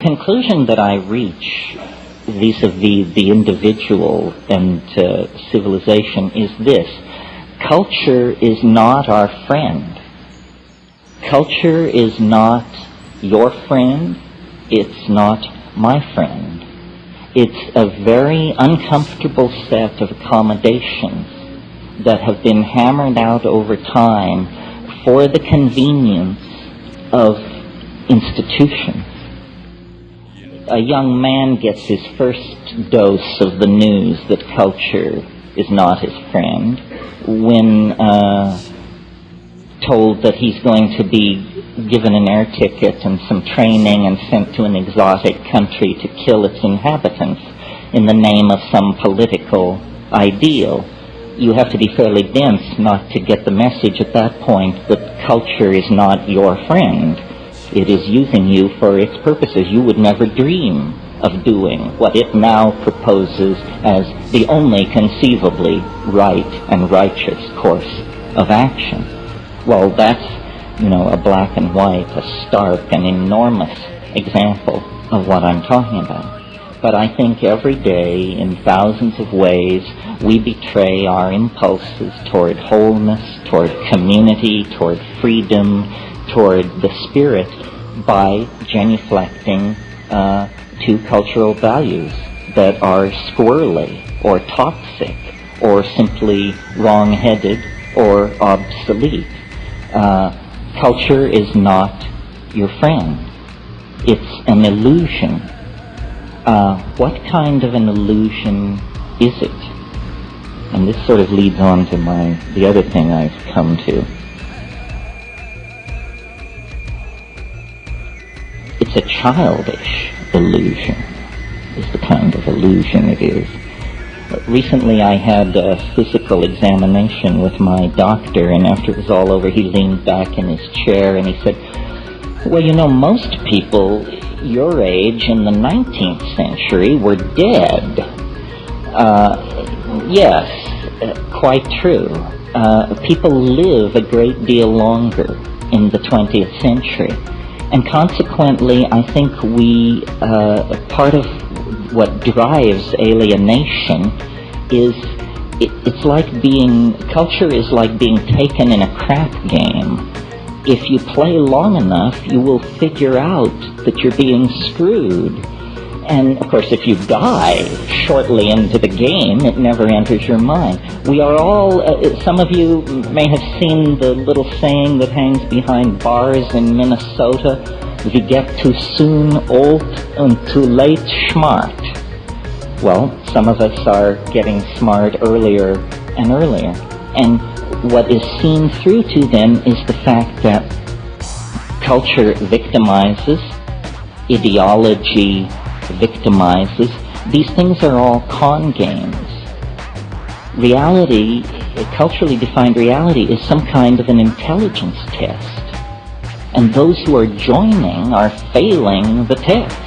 Conclusion that I reach vis-a-vis the individual and civilization is this: culture is not our friend. Culture is not your friend. It's not my friend. It's a very uncomfortable set of accommodations that have been hammered out over time for the convenience of institutions. A young man gets his first dose of the news that culture is not his friend when told that he's going to be given an air ticket and some training and sent to an exotic country to kill its inhabitants in the name of some political ideal. You have to be fairly dense not to get the message at that point that culture is not your friend. It is using you for its purposes. You would never dream of doing what it now proposes as the only conceivably right and righteous course of action. Well, that's, a black and white, a stark and enormous example of what I'm talking about. But I think every day, in thousands of ways, we betray our impulses toward wholeness, toward community, toward freedom, toward the spirit by genuflecting to cultural values that are squirrely or toxic or simply wrong-headed or obsolete. Culture is not your friend. It's an illusion. What kind of an illusion is it? And this sort of leads on to the other thing I've come to. It's a childish illusion, is the kind of illusion it is. Recently I had a physical examination with my doctor, and after it was all over, he leaned back in his chair and he said, well, most people your age in the 19th century were dead. Yes, quite true. People live a great deal longer in the 20th century. And consequently, I think part of what drives alienation is culture is like being taken in a crap game. If you play long enough, you will figure out that you're being screwed. And, of course, if you die shortly into the game, it never enters your mind. We are all, some of you may have seen the little saying that hangs behind bars in Minnesota, "We get too soon old and too late smart." Well, some of us are getting smart earlier and earlier. And what is seen through to then is the fact that culture victimizes, ideology victimizes. These things are all con games. Reality, culturally defined reality, is some kind of an intelligence test. And those who are joining are failing the test.